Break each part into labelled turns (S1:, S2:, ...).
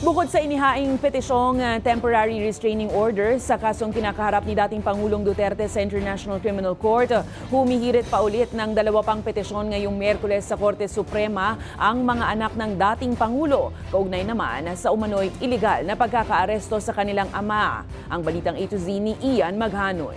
S1: Bukod sa inihaing petisyong temporary restraining order sa kasong kinakaharap ni dating Pangulong Duterte sa International Criminal Court, humihirit pa ulit ng dalawa pang petisyon ngayong Miyerkules sa Korte Suprema ang mga anak ng dating Pangulo. Kaugnay naman sa umano'y iligal na pagkakaaresto sa kanilang ama. Ang balitang A to Z ni Ian Maghanoy.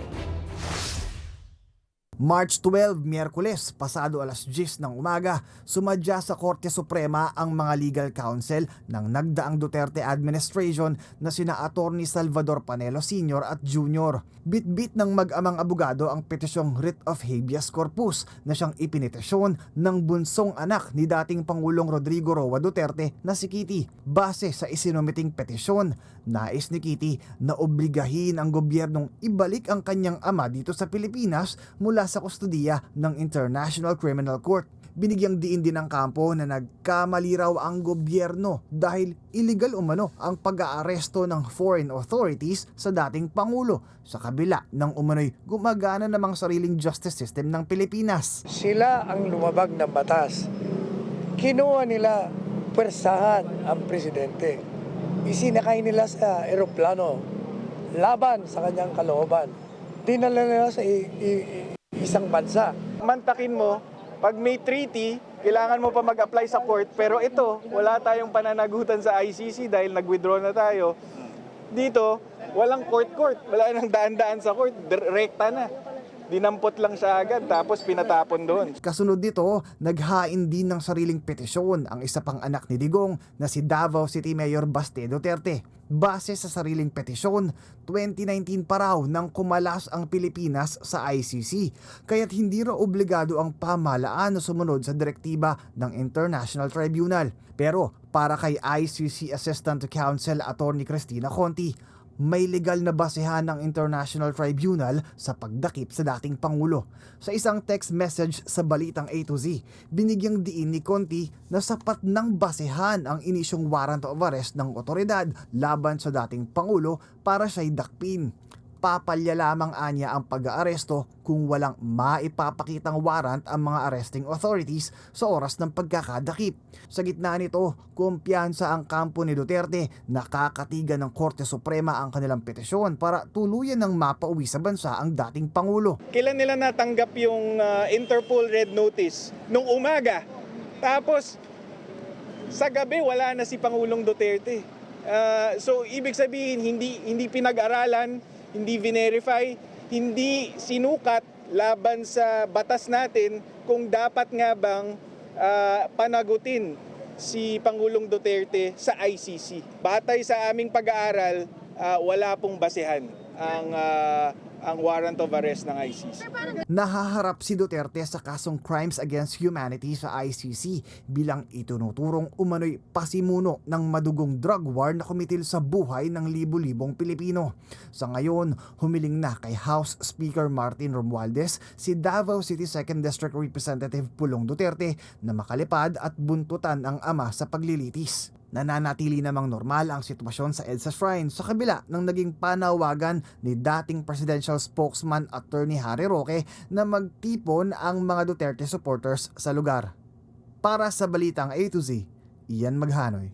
S2: March 12, Miyerkules, pasado alas 10 ng umaga, sumadya sa Korte Suprema ang mga legal counsel ng nagdaang Duterte administration na sina Attorney Salvador Panelo Sr. at Jr. Bit-bit ng mag-amang abogado ang petisyong writ of habeas corpus na siyang ipinitisyon ng bunsong anak ni dating Pangulong Rodrigo Roa Duterte na si Kitty. Base sa isinumiting petisyon, nais ni Kitty na obligahin ang gobyernong ibalik ang kanyang ama dito sa Pilipinas mula sa kustudiya ng International Criminal Court. Binigyang diin din ng kampo na nagkamali raw ang gobyerno dahil illegal umano ang pag-aaresto ng foreign authorities sa dating Pangulo sa kabila ng umano'y gumagana namang sariling justice system ng Pilipinas.
S3: Sila ang lumabag ng batas. Kinuha nila pwersahan ang presidente. Isinakay nila sa eroplano laban sa kanyang kalooban. Dinala nila sa isang bansa.
S4: Mantakin mo, pag may treaty, kailangan mo pa mag-apply sa court. Pero ito, wala tayong pananagutan sa ICC dahil nag-withdraw na tayo. Dito, walang court-court. Wala nang daan-daan sa court. Rekta na. Dinampot lang siya agad tapos pinatapon doon.
S2: Kasunod dito, naghain din ng sariling petisyon ang isa pang anak ni Digong na si Davao City Mayor Baste Duterte. Base sa sariling petisyon, 2019 pa raw nang kumalas ang Pilipinas sa ICC, kaya't hindi raw obligado ang pamahalaan na sumunod sa direktiba ng International Tribunal. Pero para kay ICC Assistant to Counsel Attorney Cristina Conti, may legal na basehan ng International Tribunal sa pagdakip sa dating Pangulo. Sa isang text message sa Balitang A to Z, binigyang diin ni Conti na sapat ng basehan ang inisyong warrant of arrest ng otoridad laban sa dating Pangulo para siya'y dakpin. Papalya lamang anya ang pag-aaresto kung walang maipapakitang warrant ang mga arresting authorities sa oras ng pagkakadakip. Sa gitna nito, kumpiyansa ang kampo ni Duterte na kakatigan ng Korte Suprema ang kanilang petisyon para tuluyan ng mapauwi sa bansa ang dating Pangulo.
S4: Kailan nila natanggap yung Interpol Red Notice? Nung umaga. Tapos, sa gabi wala na si Pangulong Duterte. So, ibig sabihin, hindi pinag-aralan, hindi verify, hindi sinukat laban sa batas natin kung dapat nga bang panagutin si Pangulong Duterte sa ICC. Batay sa aming pag-aaral, wala pong basehan ang warrant of arrest ng ICC.
S2: Nahaharap si Duterte sa kasong Crimes Against Humanity sa ICC bilang itunuturong umano'y pasimuno ng madugong drug war na kumitil sa buhay ng libu-libong Pilipino. Sa ngayon, humiling na kay House Speaker Martin Romualdez si Davao City 2nd District Representative Pulong Duterte na makalipad at buntutan ang ama sa paglilitis. Nananatili namang normal ang sitwasyon sa EDSA Shrine sa kabila ng naging panawagan ni dating presidential spokesman Attorney Harry Roque na magtipon ang mga Duterte supporters sa lugar. Para sa Balitang A to Z, Ian Maghanoy.